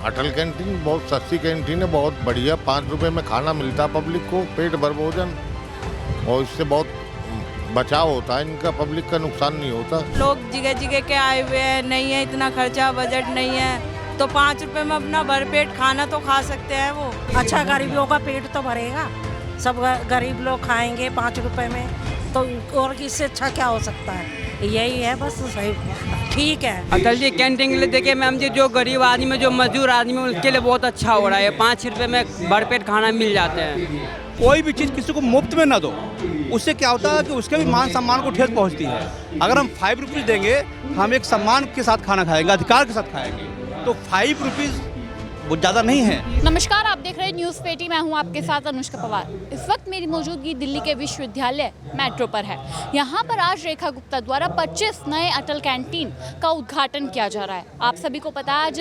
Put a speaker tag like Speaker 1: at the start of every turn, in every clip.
Speaker 1: अटल canteen बहुत सस्ती canteen है, बहुत बढ़िया। 5 रुपए में खाना मिलता है पब्लिक को, पेट भर भोजन, और इससे बहुत बचाव होता है इनका, पब्लिक का नुकसान नहीं होता।
Speaker 2: लोग जगह जगह के आए हुए हैं, नहीं है इतना खर्चा, बजट नहीं है, तो 5 रुपए में अपना भरपेट खाना तो खा सकते हैं वो।
Speaker 3: अच्छा, गरीबों का पेट तो भरेगा, सब गरीब लोग खाएंगे 5 रुपए में, तो और इससे अच्छा क्या हो सकता है। यही है बस, सही ठीक है।
Speaker 4: अटल जी कैंटीन के लिए देखिए मैम जी, जो गरीब आदमी, जो मजदूर आदमी, उसके लिए बहुत अच्छा हो रहा है। 5 रुपए में भरपेट खाना मिल जाते हैं।
Speaker 5: कोई भी चीज़ किसी को मुफ्त में ना दो, उससे क्या होता है कि उसके भी मान सम्मान को ठेस पहुंचती है। अगर हम 5 रुपीज़ देंगे, हम एक सम्मान के साथ खाना खाएंगे, अधिकार के साथ खाएंगे, तो 5 रुपीज़ वो ज़्यादा नहीं है।
Speaker 6: नमस्कार, आप देख रहे हैं न्यूज़ पेटी। मैं हूं आपके साथ अनुष्का पवार। इस वक्त मेरी मौजूदगी दिल्ली के विश्वविद्यालय मेट्रो पर है। यहां पर आज रेखा गुप्ता द्वारा 25 नए अटल कैंटीन का उद्घाटन किया जा रहा है। आप सभी को पता है आज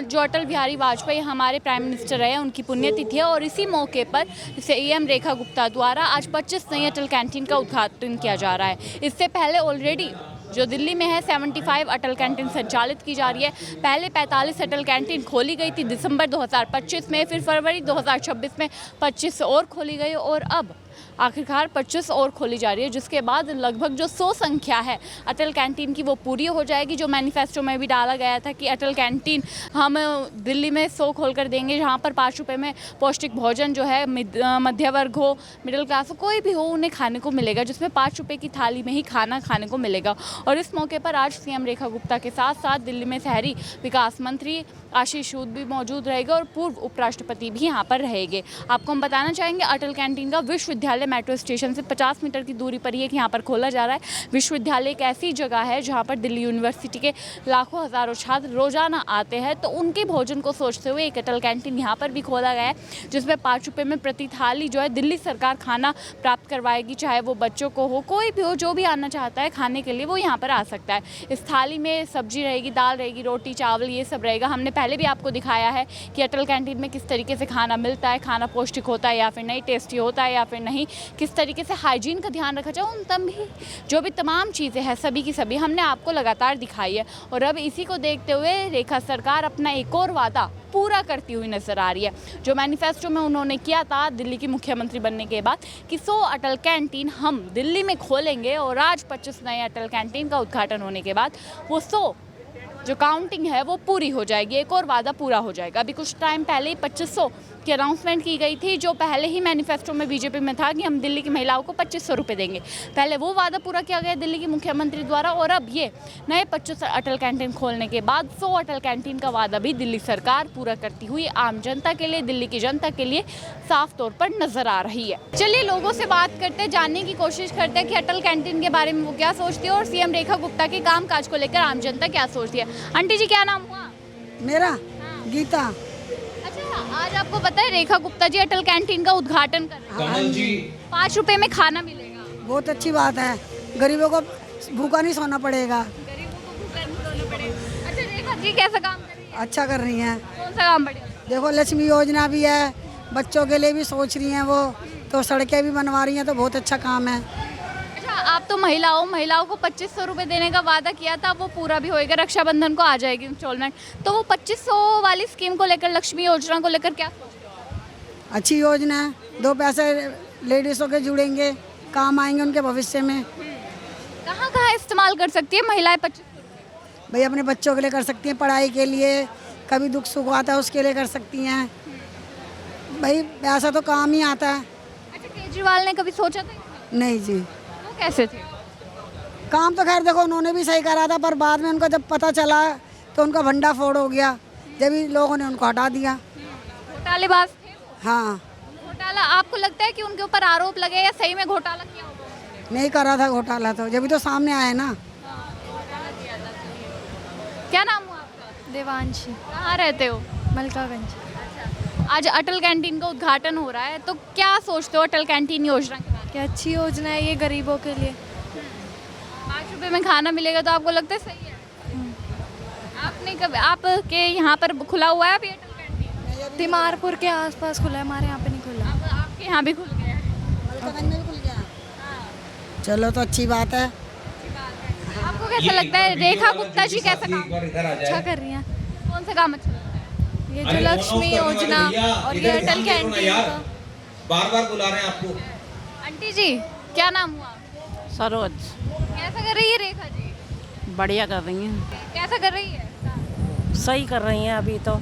Speaker 6: जो अटल बिहारी वाजपेयी हमारे प्राइम मिनिस्टर रहे, उनकी पुण्यतिथि है, और इसी मौके पर सीएम रेखा गुप्ता द्वारा आज 25 नए अटल कैंटीन का उद्घाटन किया जा रहा है। इससे पहले ऑलरेडी जो दिल्ली में है 75 अटल कैंटीन संचालित की जा रही है। पहले 45 अटल कैंटीन खोली गई थी दिसंबर 2025 में, फिर फरवरी 2026 में 25 और खोली गई, और अब आखिरकार 25 और खोली जा रही है, जिसके बाद लगभग जो 100 संख्या है अटल कैंटीन की वो पूरी हो जाएगी। जो मैनिफेस्टो में भी डाला गया था कि अटल कैंटीन हम दिल्ली में 100 खोल कर देंगे, जहाँ पर 5 रुपये में पौष्टिक भोजन जो है मध्य वर्ग हो, मिडिल क्लास हो, कोई भी हो, उन्हें खाने को मिलेगा, जिसमें 5 रुपये की थाली में ही खाना खाने को मिलेगा। और इस मौके पर आज सीएम रेखा गुप्ता के साथ साथ दिल्ली में शहरी विकास मंत्री आशीष सूद भी मौजूद रहेगा, और पूर्व उपराष्ट्रपति भी यहाँ पर रहेंगे। आपको हम बताना चाहेंगे अटल कैंटीन का विश्वविद्यालय मेट्रो स्टेशन से 50 मीटर की दूरी पर ही यहाँ पर खोला जा रहा है। विश्वविद्यालय एक ऐसी जगह है जहाँ पर दिल्ली यूनिवर्सिटी के लाखों हज़ारों छात्र रोजाना आते हैं, तो उनके भोजन को सोचते हुए एक अटल कैंटीन यहाँ पर भी खोला गया है, जिसमें 5 रुपये में प्रति थाली जो है दिल्ली सरकार खाना प्राप्त करवाएगी। चाहे वो बच्चों को हो, कोई भी हो, जो भी आना चाहता है खाने के लिए वो यहाँ पर आ सकता है। इस थाली में सब्जी रहेगी, दाल रहेगी, रोटी चावल ये सब रहेगा। हमने पहले भी आपको दिखाया है कि अटल कैंटीन में किस तरीके से खाना मिलता है, खाना पौष्टिक होता है या फिर नहीं, टेस्टी होता है या फिर नहीं, किस तरीके से हाइजीन का ध्यान रखा जाए, उन तभी जो भी तमाम चीज़ें हैं सभी की सभी हमने आपको लगातार दिखाई है। और अब इसी को देखते हुए रेखा सरकार अपना एक और वादा पूरा करती हुई नजर आ रही है, जो मैनिफेस्टो में उन्होंने किया था दिल्ली की मुख्यमंत्री बनने के बाद कि 100 अटल कैंटीन हम दिल्ली में खोलेंगे, और आज 25 नए अटल कैंटीन का उद्घाटन होने के बाद वो 100 जो काउंटिंग है वो पूरी हो जाएगी, एक और वादा पूरा हो जाएगा। अभी कुछ टाइम पहले ही 2500 की अनाउंसमेंट की गई थी, जो पहले ही मैनिफेस्टो में बीजेपी में था कि हम दिल्ली की महिलाओं को 2500 रुपये देंगे। पहले वो वादा पूरा किया गया दिल्ली की मुख्यमंत्री द्वारा, और अब ये नए 25 अटल कैंटीन खोलने के बाद 100 अटल कैंटीन का वादा भी दिल्ली सरकार पूरा करती हुई आम जनता के लिए, दिल्ली की जनता के लिए साफ तौर पर नजर आ रही है। चलिए लोगों से बात करते हैं, जानने की कोशिश करते हैं कि अटल कैंटीन के बारे में वो क्या सोचती है, और सीएम रेखा गुप्ता के काम काज को लेकर आम जनता क्या सोचती है। आंटी जी, क्या नाम हुआ?
Speaker 3: मेरा गीता।
Speaker 6: अच्छा, आज आपको पता है रेखा गुप्ता जी अटल कैंटीन का उद्घाटन कर रहे हैं। 5 रुपए में खाना मिलेगा,
Speaker 3: बहुत अच्छी बात है, गरीबों को भूखा नहीं सोना पड़ेगा।
Speaker 6: गरीबों को भूखा नहीं सोना पड़ेगा। अच्छा, रेखा जी कैसा काम कर रही है?
Speaker 3: अच्छा कर रही हैं।
Speaker 6: कौन सा काम बढ़िया?
Speaker 3: देखो, लक्ष्मी योजना भी है, बच्चों के लिए भी सोच रही हैं वो, तो सड़कें भी बनवा रही हैं, तो बहुत अच्छा काम है।
Speaker 6: अच्छा, आप तो महिलाओं को 2500 रुपये देने का वादा किया था, वो पूरा भी होएगा, रक्षाबंधन को आ जाएगी इंस्टॉलमेंट, तो वो 2500 वाली स्कीम को लेकर, लक्ष्मी योजना को लेकर क्या?
Speaker 3: अच्छी योजना है, 2 पैसे लेडीज़ों के जुड़ेंगे, काम आएंगे उनके भविष्य में।
Speaker 6: कहाँ कहाँ इस्तेमाल कर सकती है महिलाएं 2500?
Speaker 3: भाई अपने बच्चों के लिए कर सकती हैं, पढ़ाई के लिए, कभी दुख सुख आता है उसके लिए कर सकती हैं। भाई पैसा तो काम ही आता है।
Speaker 6: अच्छा, केजरीवाल ने कभी सोचा था?
Speaker 3: नहीं जी।
Speaker 6: वो कैसे थे?
Speaker 3: काम तो खैर देखो उन्होंने भी सही करा था, पर बाद में उनको जब पता चला तो उनका भंडा फोड़ हो गया, जब ही लोगों ने उनको हटा दिया।
Speaker 6: घोटालेबाज थे वो?
Speaker 3: हाँ।
Speaker 6: घोटाला आपको लगता है कि उनके ऊपर आरोप लगे या सही में घोटाला किया होगा?
Speaker 3: नहीं करा था घोटाला, तो जब भी तो सामने आया ना।
Speaker 6: क्या नाम हुआ आपका?
Speaker 7: देवांशी।
Speaker 6: कहाँ रहते हो?
Speaker 7: मलकागंज।
Speaker 6: आज अटल कैंटीन का उद्घाटन हो रहा है, तो क्या सोचते हो अटल कैंटीन योजना के बारे में?
Speaker 7: क्या अच्छी योजना है ये गरीबों के लिए।
Speaker 6: 5 रुपए में खाना मिलेगा, तो आपको लगता है सही है? आपने कभी आपके यहाँ पर खुला हुआ है अभी अटल कैंटीन?
Speaker 7: तिमारपुर के आसपास खुला है, हमारे यहाँ पे नहीं खुला।
Speaker 6: अब आपके यहाँ भी खुल गया है?
Speaker 3: चलो तो अच्छी बात है।
Speaker 6: आपको कैसा लगता है रेखा गुप्ता जी कैसा काम?
Speaker 7: अच्छा कर रही हैं।
Speaker 6: कौन सा काम अच्छा लगता है?
Speaker 7: ये जो लक्ष्मी योजना और ये अटल कैंटीन का।
Speaker 8: बार बार बुला रहे हैं आपको।
Speaker 6: आंटी जी क्या नाम हुआ?
Speaker 3: सरोज
Speaker 6: कैसा कर रही है रेखा जी?
Speaker 3: बढ़िया कर रही हैं,
Speaker 6: कैसा कर रही है?
Speaker 3: सही कर रही हैं अभी तो।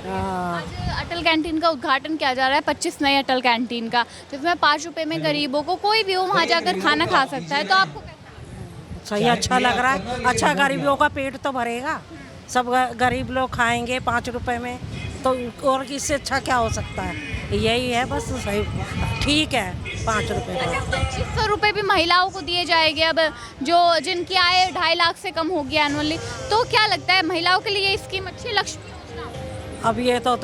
Speaker 3: हाँ,
Speaker 6: आज अटल कैंटीन का उद्घाटन किया जा रहा है, 25 नए अटल कैंटीन का, जिसमें 5 रुपए में गरीबों को कोई भी हो वहाँ जाकर खाना खा सकता है। तो आपको कैसा
Speaker 3: सही अच्छा लग रहा है। अच्छा, गरीबों का पेट तो भरेगा, सब गरीब लोग खाएंगे 5 रुपए में, तो और इससे अच्छा क्या हो सकता है। यही है बस, सही ठीक है 5 रुपए का।
Speaker 6: 2500 रुपये भी महिलाओं को दिए जाएंगे अब, जो जिनकी आय 2.5 लाख से कम होगी एनुअली। तो क्या लगता है महिलाओं के लिए ये स्कीम अच्छी है, लक्ष्मी योजना?
Speaker 3: अब ये तो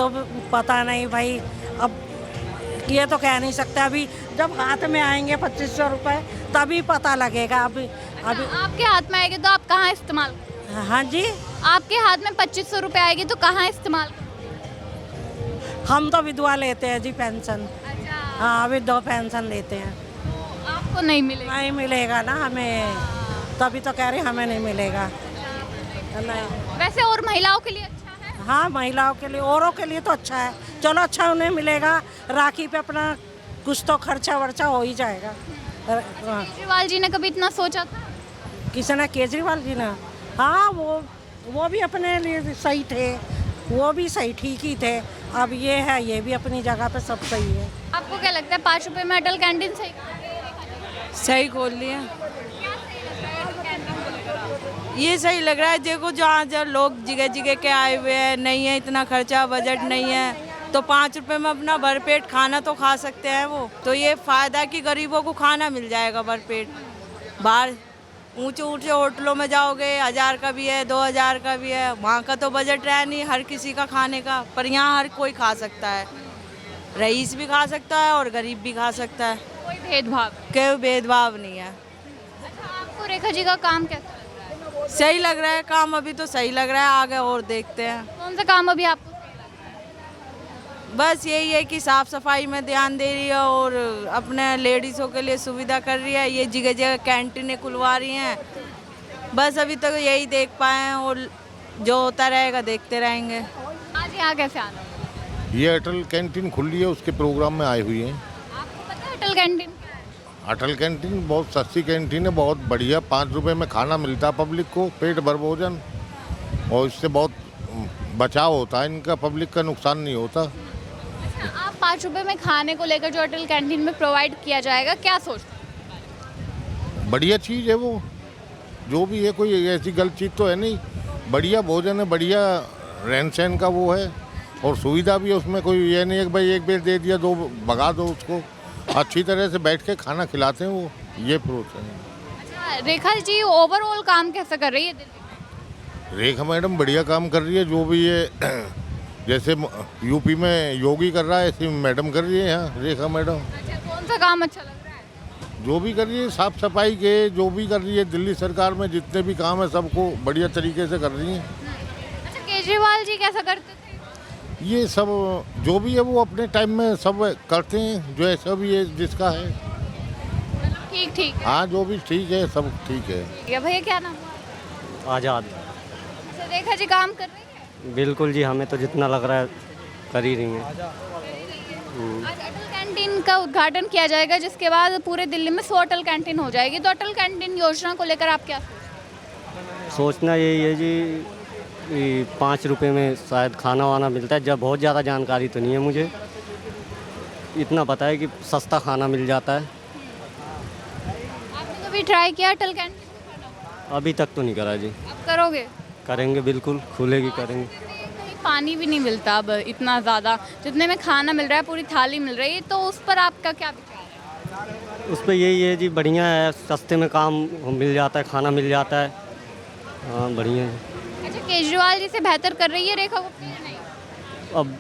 Speaker 3: पता नहीं भाई, अब ये तो कह नहीं सकते। अभी जब हाथ में आएंगे 2500 रुपये तभी पता लगेगा। अभी
Speaker 6: आपके हाथ में आएगी तो आप कहाँ इस्तेमाल करोगे?
Speaker 3: हाँ जी,
Speaker 6: आपके हाथ में 2500 रुपये आएगी तो कहाँ इस्तेमाल करोगे?
Speaker 3: हम तो विधवा लेते हैं जी पेंशन।
Speaker 6: अच्छा,
Speaker 3: हाँ, विधवा पेंशन लेते हैं।
Speaker 6: आपको नहीं मिलेगा?
Speaker 3: नहीं मिलेगा ना हमें, तभी तो कह रहे हमें नहीं मिलेगा। नहीं,
Speaker 6: वैसे और महिलाओं के लिए अच्छा है?
Speaker 3: हाँ महिलाओं के लिए, औरों के लिए तो अच्छा है। चलो अच्छा उन्हें मिलेगा, राखी पे अपना कुछ तो खर्चा वर्चा हो ही जाएगा। हाँ।
Speaker 6: केजरीवाल जी ने कभी इतना सोचा था?
Speaker 3: किसने? केजरीवाल जी ने? हाँ, वो भी अपने लिए सही थे, वो भी सही ठीक ही थे। अब ये है, ये भी अपनी जगह पे सब सही है।
Speaker 6: आपको क्या लगता है 5 रुपए में अटल कैंटीन सही?
Speaker 2: सही खोल लिया, ये सही लग रहा है। देखो जहाँ जहाँ लोग जगह जगह के आए हुए हैं, नहीं है इतना खर्चा, बजट नहीं है, तो 5 रुपए में अपना भरपेट खाना तो खा सकते हैं वो। तो ये फ़ायदा कि गरीबों को खाना मिल जाएगा भरपेट। बाहर ऊंचे ऊंचे होटलों में जाओगे, 1000 का भी है, 2000 का भी है, वहाँ का तो बजट रहा नहीं हर किसी का खाने का। पर यहाँ हर कोई खा सकता है, रईस भी खा सकता है और गरीब भी खा सकता है,
Speaker 6: कोई भेदभाव?
Speaker 2: कोई भेदभाव नहीं है।
Speaker 6: अच्छा, आपको रेखा जी का काम कैसा लग रहा है?
Speaker 2: सही लग रहा है काम, अभी तो सही लग रहा है, आगे और देखते हैं।
Speaker 6: कौन सा काम अभी आपको सही लग रहा है?
Speaker 2: बस यही है कि साफ सफाई में ध्यान दे रही है और अपने लेडीज़ों के लिए सुविधा कर रही है। ये जगह जगह कैंटीनें खुलवा रही हैं। बस अभी तक यही देख पाए हैं और जो होता रहेगा देखते रहेंगे।
Speaker 6: आज यहाँ कैसे आना है?
Speaker 1: ये अटल कैंटीन खुली है, उसके प्रोग्राम में आई हुई है।
Speaker 6: आपको पता है अटल कैंटीन क्या है?
Speaker 1: अटल कैंटीन बहुत सस्ती कैंटीन है, बहुत बढ़िया। 5 रुपए में खाना मिलता है पब्लिक को, पेट भर भोजन, और इससे बहुत बचाव होता है इनका, पब्लिक का नुकसान नहीं होता।
Speaker 6: अच्छा, आप 5 रुपए में खाने को लेकर जो अटल कैंटीन में प्रोवाइड किया जाएगा, क्या सोचते हैं?
Speaker 1: बढ़िया चीज़ है वो, जो भी है, कोई ऐसी गलत चीज़ तो है नहीं। बढ़िया भोजन है, बढ़िया रहन सहन का वो है, और सुविधा भी है उसमें। कोई ये नहीं है कि भाई एक बेर दे दिया, 2 भगा दो उसको। अच्छी तरह से बैठ के खाना खिलाते हैं वो, ये प्रोसेस है।
Speaker 6: अच्छा, रेखा जी ओवरऑल काम कैसा कर रही है दिल्ली में?
Speaker 1: रेखा मैडम बढ़िया काम कर रही है, जो भी ये जैसे यूपी में योगी कर रहा है, ऐसे मैडम कर रही है यहाँ रेखा मैडम।
Speaker 6: अच्छा, कौन सा काम अच्छा लग रहा है?
Speaker 1: जो भी कर रही है, साफ सफाई के जो भी कर रही है, दिल्ली सरकार में जितने भी काम है सबको बढ़िया तरीके से कर रही हैं।
Speaker 6: अच्छा, केजरीवाल जी कैसा करते थे?
Speaker 1: ये सब जो भी है वो अपने टाइम में सब करते हैं, जो ऐसा भी है जिसका है।
Speaker 6: मतलब ठीक ठीक है।
Speaker 1: हाँ, जो भी ठीक है, सब ठीक है।
Speaker 6: ये भैया क्या नाम है?
Speaker 9: आज़ाद।
Speaker 6: अच्छा, रेखा जी काम कर रही है?
Speaker 9: बिल्कुल जी, हमें तो जितना लग रहा है कर ही रही हैं।
Speaker 6: आज अटल कैंटीन का उद्घाटन किया जाएगा, जिसके बाद पूरे दिल्ली में 100 अटल कैंटीन हो जाएगी। तो अटल कैंटीन योजना को लेकर आप क्या
Speaker 9: सोचना यही है जी, 5 रुपए में शायद खाना वाना मिलता है। जब बहुत ज़्यादा जानकारी तो नहीं है मुझे, इतना पता है कि सस्ता खाना मिल जाता है।
Speaker 6: आपने कभी ट्राई किया अटल कैंटीन?
Speaker 9: अभी तक तो नहीं करा जी,
Speaker 6: आप करोगे?
Speaker 9: करेंगे, बिल्कुल खुलेगी करेंगे।
Speaker 6: कहीं पानी भी नहीं मिलता अब इतना ज़्यादा, जितने में खाना मिल रहा है, पूरी थाली मिल रही है, तो उस पर आपका क्या विचार है?
Speaker 9: उस पर यही है जी, बढ़िया है, सस्ते में काम मिल जाता है, खाना मिल जाता है। हाँ, बढ़िया है।
Speaker 6: अच्छा, केजरीवाल जी से बेहतर कर रही है रेखा गुप्ता या नहीं?
Speaker 9: अब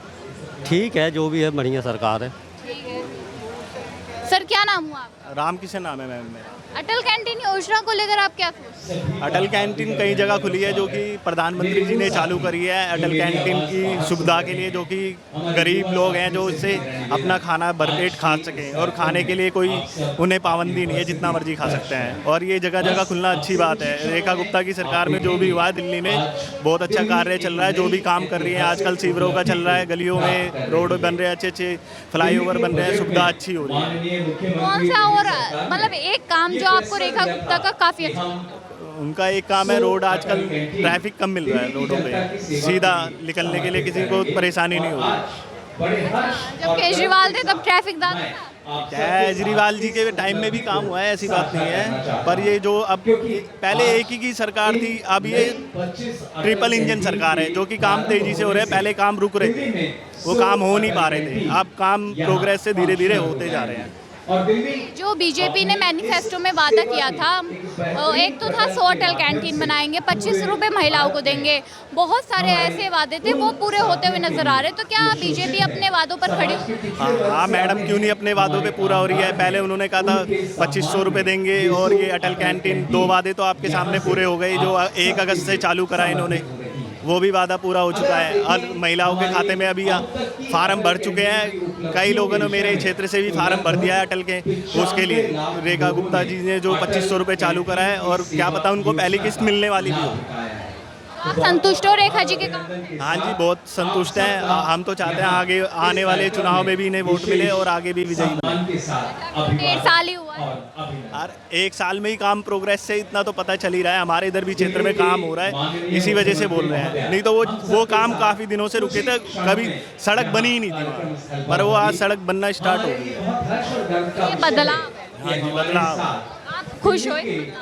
Speaker 9: ठीक है, जो भी है बढ़िया सरकार है।
Speaker 6: ठीक है। सर क्या नाम हुआ आपका?
Speaker 10: राम किशन नाम है मैम मेरा।
Speaker 6: अटल कैंटीन योजना को लेकर आप क्या सोचते हैं?
Speaker 10: अटल कैंटीन कई जगह खुली है जो कि प्रधानमंत्री जी ने चालू करी है अटल कैंटीन की सुविधा के लिए, जो कि गरीब लोग हैं जो इससे अपना खाना भरपेट खा सकें और खाने के लिए कोई उन्हें पाबंदी नहीं है, जितना मर्जी खा सकते हैं। और ये जगह जगह खुलना अच्छी बात है। रेखा गुप्ता की सरकार में जो भी हुआ है दिल्ली में बहुत अच्छा कार्य चल रहा है, जो भी काम कर रही है। आजकल सीवरों का चल रहा है, गलियों में रोड बन रहे हैं, अच्छे अच्छे फ्लाईओवर बन रहे हैं, सुविधा अच्छी हो रही है।
Speaker 6: कौन सा और मतलब एक काम जो आपको रेखा गुप्ता का काफी अच्छा लगा?
Speaker 10: उनका एक काम है, रोड आजकल ट्रैफिक कम मिल रहा है रोडों पे, सीधा निकलने के लिए किसी को परेशानी नहीं हो रही।
Speaker 6: जब केजरीवाल थे तब ट्रैफिक ज्यादा था।
Speaker 10: केजरीवाल जी के टाइम में भी काम हुआ है, ऐसी बात नहीं है। पर ये जो अब पहले एक ही की सरकार थी, अब ये ट्रिपल इंजन सरकार है, जो कि काम तेजी से हो रहे हैं। पहले काम रुक रहे थे, वो काम हो नहीं पा रहे थे, अब काम प्रोग्रेस से धीरे धीरे होते जा रहे हैं।
Speaker 6: जो बीजेपी ने मैनिफेस्टो में वादा किया था, एक तो था 100 अटल कैंटीन बनाएंगे, 25 रुपये महिलाओं को देंगे, बहुत सारे ऐसे वादे थे, वो पूरे होते हुए नजर आ रहे। तो क्या बीजेपी अपने वादों पर खड़ी हुई?
Speaker 10: हाँ मैडम, क्यों नहीं अपने वादों पे पूरा हो रही है। पहले उन्होंने कहा था 2500 रुपये देंगे, और ये अटल कैंटीन 2 वादे तो आपके सामने पूरे हो गए। जो 1 अगस्त से चालू करा इन्होंने, वो भी वादा पूरा हो चुका है। और महिलाओं के खाते में अभी फार्म भर चुके हैं, कई लोगों ने मेरे क्षेत्र से भी फार्म भर दिया है अटल के, उसके लिए रेखा गुप्ता जी ने जो 2500 रुपये चालू करा है, और क्या पता उनको पहली किस्त मिलने वाली भी हो।
Speaker 6: आप संतुष्ट हो रेखा जी के काम?
Speaker 10: हाँ जी, बहुत संतुष्ट हैं। हम तो चाहते हैं आगे आने वाले चुनाव में भी इन्हें वोट मिले और आगे भी विजयी बने।
Speaker 6: 1.5 साल ही हुआ है।
Speaker 10: और 1 साल में ही काम प्रोग्रेस से इतना तो पता चल ही रहा है। हमारे इधर भी क्षेत्र में काम हो रहा है, इसी वजह से बोल रहे हैं। नहीं तो वो काम काफ़ी दिनों से रुके थे, कभी सड़क बनी ही नहीं थी, पर वो आज सड़क बनना स्टार्ट हो गई है।
Speaker 6: ये बदलाव है।
Speaker 10: हाँ जी, बदलाव।
Speaker 6: आप खुश हो?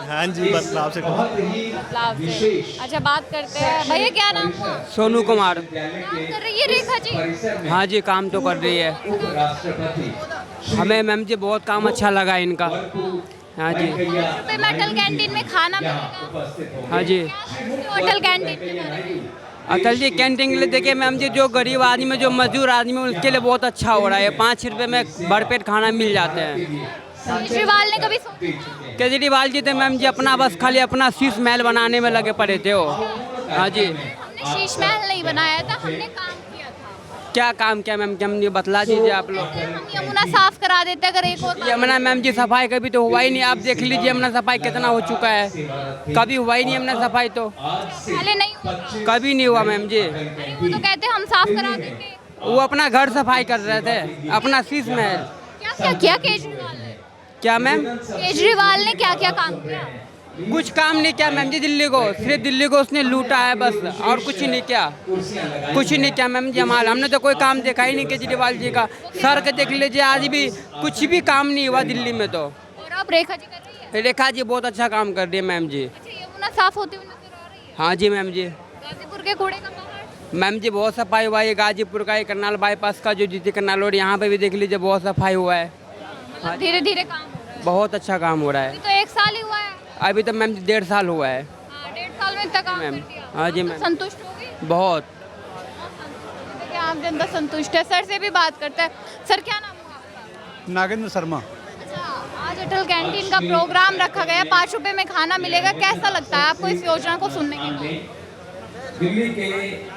Speaker 10: हाँ जी, बदलाव से
Speaker 6: बदलाव से। अच्छा, बात करते हैं, भैया क्या नाम हुआ?
Speaker 4: सोनू कुमार।
Speaker 6: काम कर रही है रेखा जी?
Speaker 4: हाँ जी, काम तो कर रही है। हमें मैम जी बहुत काम अच्छा लगा इनका। हाँ जी।
Speaker 6: रुपये में अटल कैंटीन में खाना मिलेगा?
Speaker 4: हाँ जी।
Speaker 6: अटल कैंटीन के बारे में?
Speaker 4: अटल जी कैंटीन के लिए देखिए मैम जी, जो गरीब आदमी, जो मजदूर आदमी, उसके लिए बहुत अच्छा हो रहा है। 5 रुपये में भरपेट खाना मिल जाते हैं।
Speaker 6: केजरीवाल ने कभी सोचा?
Speaker 4: केजरीवाल जी थे मैम जी, अपना बस खाली अपना शीश महल बनाने में लगे पड़े थे वो। हाँ जी।
Speaker 6: हमने शीश महल नहीं बनाया था, हमने काम किया था।
Speaker 4: क्या काम किया मैम, क्या मुझे बतला दीजिए आप लोग।
Speaker 6: हम यमुना साफ करा देते अगर एक और
Speaker 4: यमुना मैम जी सफाई कभी तो हुआ ही नहीं। आप देख लीजिए यमुना सफाई कितना हो चुका है, कभी हुआ ही नहीं यमुना सफाई तो।
Speaker 6: पहले नहीं हुआ,
Speaker 4: कभी नहीं हुआ मैम जी।
Speaker 6: वो तो कहते हम साफ करा देंगे।
Speaker 4: वो अपना घर सफाई कर रहे थे, अपना शीश महल।
Speaker 6: क्या क्या किया केजरीवाल ने?
Speaker 4: क्या मैम?
Speaker 6: केजरीवाल ने क्या क्या काम किया?
Speaker 4: कुछ काम नहीं किया मैम जी दिल्ली को, सिर्फ दिल्ली को उसने लूटा है बस, और कुछ नहीं किया। कुछ नहीं किया मैम जी। हमने तो कोई काम देखा ही नहीं केजरीवाल जी का। सड़क देख लीजिए, आज भी कुछ भी काम नहीं हुआ दिल्ली में तो।
Speaker 6: और अब रेखा जी कर रही है?
Speaker 4: रेखा जी बहुत अच्छा काम कर रही है मैम जी।
Speaker 6: अच्छा, यमुना साफ होती हुई नजर आ रही है?
Speaker 4: हाँ जी मैम जी।
Speaker 6: गाजीपुर के कूड़े का पहाड़?
Speaker 4: मैम जी बहुत सफाई हुआ है। गाजीपुर का, करनाल बाईपास का जो जीती करनाल रोड, यहाँ पे भी देख लीजिए बहुत सफाई हुआ है।
Speaker 6: धीरे धीरे काम हो रहा है।
Speaker 4: बहुत अच्छा काम हो रहा है।
Speaker 6: अभी तो 1 साल ही हुआ है।
Speaker 4: अभी तो मैम 1.5 साल हुआ है।
Speaker 6: 1.5 साल में इतना काम कर
Speaker 4: मैम।
Speaker 6: दिया।
Speaker 4: हाँ जी
Speaker 6: तो
Speaker 4: मैम।
Speaker 6: संतुष्ट होगी?
Speaker 4: बहुत।
Speaker 6: देखिए, आम जनता संतुष्ट है। सर से भी बात करते हैं। सर क्या नाम हुआ आपका?
Speaker 5: नागेंद्र शर्मा।
Speaker 6: अच्छा, आज अटल कैंटीन का प्रोग्राम रखा गया, 5 रुपए में खाना मिलेगा। कैसा लगता है आपको इस योजना को सुनने के बाद?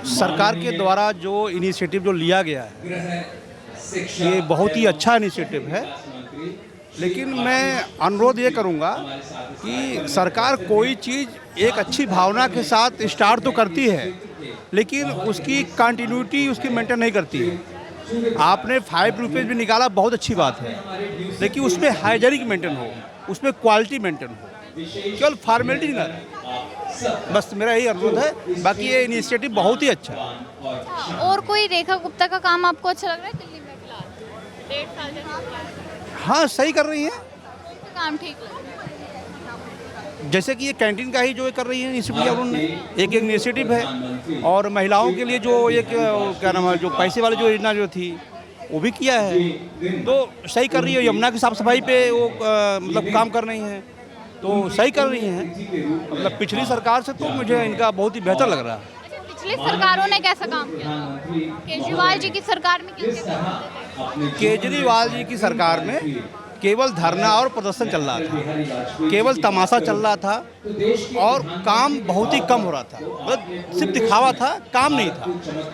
Speaker 5: सरकार के द्वारा जो इनिशिएटिव जो लिया गया है, ये बहुत ही अच्छा इनिशिएटिव है। लेकिन मैं अनुरोध ये करूँगा कि सरकार कोई चीज़ एक अच्छी भावना के साथ स्टार्ट तो करती है, लेकिन उसकी कंटिन्यूटी उसकी मेंटेन नहीं करती है। आपने 5 रुपीज़ भी निकाला, बहुत अच्छी बात है, लेकिन उसमें हाइजीनिक मेंटेन हो, उसमें क्वालिटी मेंटेन हो, केवल फॉर्मेलिटी ना रहे। बस मेरा यही अनुरोध है। बाकी ये इनिशिएटिव बहुत ही अच्छा है।
Speaker 6: और कोई रेखा गुप्ता का काम आपको अच्छा लग रहा है दिल्ली में फिलहाल? 1.5 साल जैसे
Speaker 5: हाँ, सही कर रही हैं।
Speaker 6: काम ठीक लग रहा है?
Speaker 5: जैसे कि ये कैंटीन का ही जो कर रही है इंस्टीट्यूट, उन्होंने एक इनिशिएटिव है। और महिलाओं के लिए जो एक क्या नाम है, जो पैसे वाली जो योजना जो थी, वो भी किया है, तो सही कर रही है। यमुना की साफ सफाई पे वो मतलब काम कर रही हैं, तो सही कर रही हैं। मतलब पिछली सरकार से तो मुझे इनका बहुत ही बेहतर लग रहा है।
Speaker 6: अच्छा, पिछली सरकारों ने कैसा काम किया? केजरीवाल जी की सरकार में किस-किस काम किए थे?
Speaker 5: केजरीवाल जी की सरकार में केवल धरना और प्रदर्शन चल रहा था, केवल तमाशा चल रहा था और काम बहुत ही कम हो रहा था। मतलब सिर्फ दिखावा था, काम नहीं था।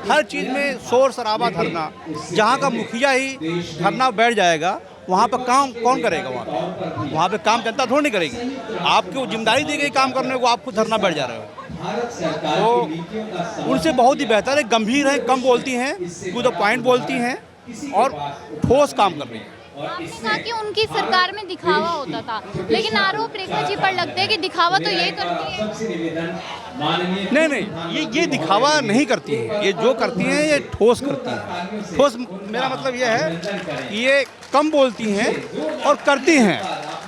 Speaker 5: हर चीज़ में शोर शराबा, धरना। जहाँ का मुखिया ही धरना बैठ जाएगा वहाँ पर काम कौन करेगा? वहाँ पे काम जनता थोड़ी नहीं करेगी। आपको जिम्मेदारी दी गई काम करने को, आप खुद धरना बैठ जा रहे हो। तो उनसे बहुत ही बेहतर है, गंभीर है, कम बोलती हैं, टू द पॉइंट बोलती हैं और ठोस काम कर रही हैं।
Speaker 6: आपने कहा कि उनकी सरकार में दिखावा होता था, लेकिन आरोप रेखा जी पर लगता है कि दिखावा तो ये करती है।
Speaker 5: नहीं, ये दिखावा नहीं करती है। ये जो करती हैं ये ठोस करती हैं। ठोस मेरा मतलब ये है कि ये कम बोलती हैं और करती हैं।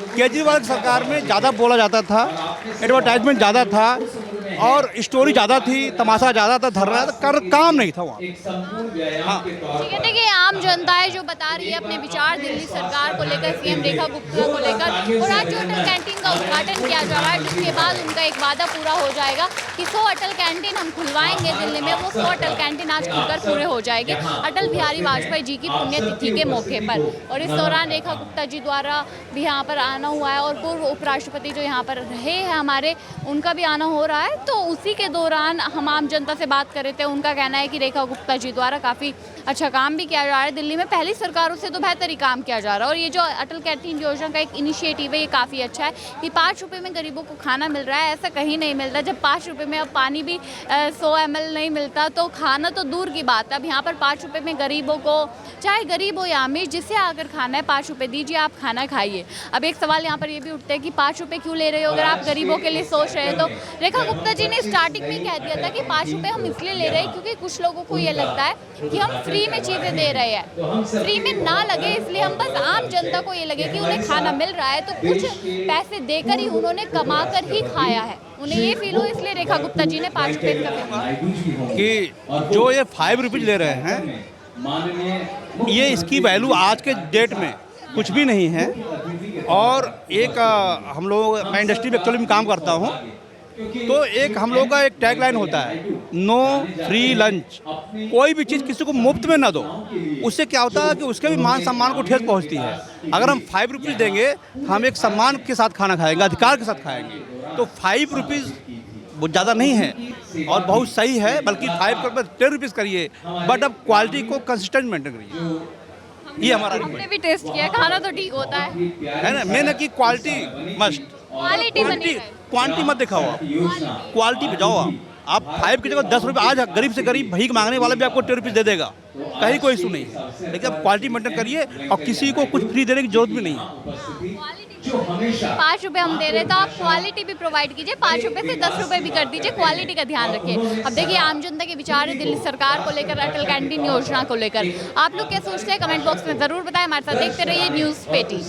Speaker 5: केजरीवाल की सरकार में ज़्यादा बोला जाता था, एडवर्टाइजमेंट ज़्यादा था और स्टोरी ज़्यादा थी, तमाशा ज़्यादा था, धरना कर काम नहीं था वहाँ। हाँ,
Speaker 6: ठीक है, देखिए आम जनता है जो बता रही है अपने विचार दिल्ली सरकार को लेकर, सीएम रेखा गुप्ता को लेकर। और आज जो अटल कैंटीन का उद्घाटन किया जा रहा है, जिसके बाद उनका एक वादा पूरा हो जाएगा कि 100 अटल कैंटीन हम खुलवाएंगे दिल्ली में। वो 100 अटल कैंटीन आज खुलकर पूरे हो जाएंगे अटल बिहारी वाजपेयी जी की पुण्यतिथि के मौके पर। और इस दौरान रेखा गुप्ता जी द्वारा भी यहाँ पर आना हुआ है और पूर्व उपराष्ट्रपति जो यहाँ पर रहे हैं हमारे, उनका भी आना हो रहा है। तो उसी के दौरान हम आम जनता से बात कर रहे थे। उनका कहना है कि रेखा गुप्ता जी द्वारा काफ़ी अच्छा काम भी किया जा रहा है दिल्ली में। पहली सरकारों से तो बेहतर ही काम किया जा रहा है। और ये जो अटल कैंटीन योजना का एक इनिशिएटिव है, ये काफ़ी अच्छा है कि 5 रुपये में गरीबों को खाना मिल रहा है। ऐसा कहीं नहीं मिल रहा। जब 5 रुपये में अब पानी भी 100 ml नहीं मिलता तो खाना तो दूर की बात है। अब यहाँ पर 5 रुपये में गरीबों को, चाहे गरीब हो या अमीर, जिसे आकर खाना है 5 रुपये दीजिए, आप खाना खाइए। अब एक सवाल यहाँ पर ये भी उठता है कि 5 रुपये क्यों ले रहे हो? अगर आप गरीबों के लिए सोच रहे हैं तो रेखा गुप्ता जी ने स्टार्टिंग में कह दिया था कि 5 रुपये हम इसलिए ले रहे हैं क्योंकि कुछ लोगों को ये लगता है कि हम फ्री में चीज़ें दे रहे हैं, फ्री में ना लगे इसलिए हम बस आम जनता को ये लगे कि उन्हें खाना मिल रहा है तो कुछ पैसे देकर ही उन्होंने कमा कर ही खाया है, उन्हें ये फील हो, इसलिए रेखा गुप्ता जी ने 5 रुपये
Speaker 5: कि जो ये 5 रुपीज़ ले रहे हैं, ये इसकी वैल्यू आज के डेट में कुछ भी नहीं है। और एक हम लोग, मैं इंडस्ट्री में एक्चुअली में काम करता हूँ, तो एक हम लोग का एक टैगलाइन होता है, नो फ्री लंच। कोई भी चीज़ किसी को मुफ्त में ना दो। उससे क्या होता है कि उसके भी मान सम्मान को ठेस पहुंचती है। अगर हम 5 रुपीज़ देंगे, हम एक सम्मान के साथ खाना खाएंगे, अधिकार के साथ खाएंगे। तो 5 रुपीज़ वो ज़्यादा नहीं है और बहुत सही है, बल्कि 5 रुपये 10 रुपीज़ करिए, बट अब क्वालिटी को कंसिस्टेंट मेंटेन करिए। ये हमारा
Speaker 6: हमने भी टेस्ट किया, खाना तो ठीक होता है
Speaker 5: ना। मैंने की क्वालिटी मस्ट, क्वांटिटी मत दिखाओ, आप क्वालिटी पे जाओ। आप 5 की जगह 10 रुपये, आज गरीब से गरीब भीख मांगने वाला भी आपको 10 रुपये दे देगा, कहीं कोई इशू नहीं है। लेकिन आप क्वालिटी मेंटेन करिए और किसी को कुछ फ्री देने की जरूरत भी नहीं है।
Speaker 6: 5 रुपये हम दे रहे हैं तो आप क्वालिटी भी प्रोवाइड कीजिए। 5 रुपये से 10 रुपये भी कर दीजिए, क्वालिटी का ध्यान रखिए। अब देखिए आम जनता के विचार है दिल्ली सरकार को लेकर, अटल कैंटीन योजना को लेकर। आप लोग क्या सोचते हैं कमेंट बॉक्स में ज़रूर बताएं। हमारे साथ देखते रहिए न्यूज़ पेटी।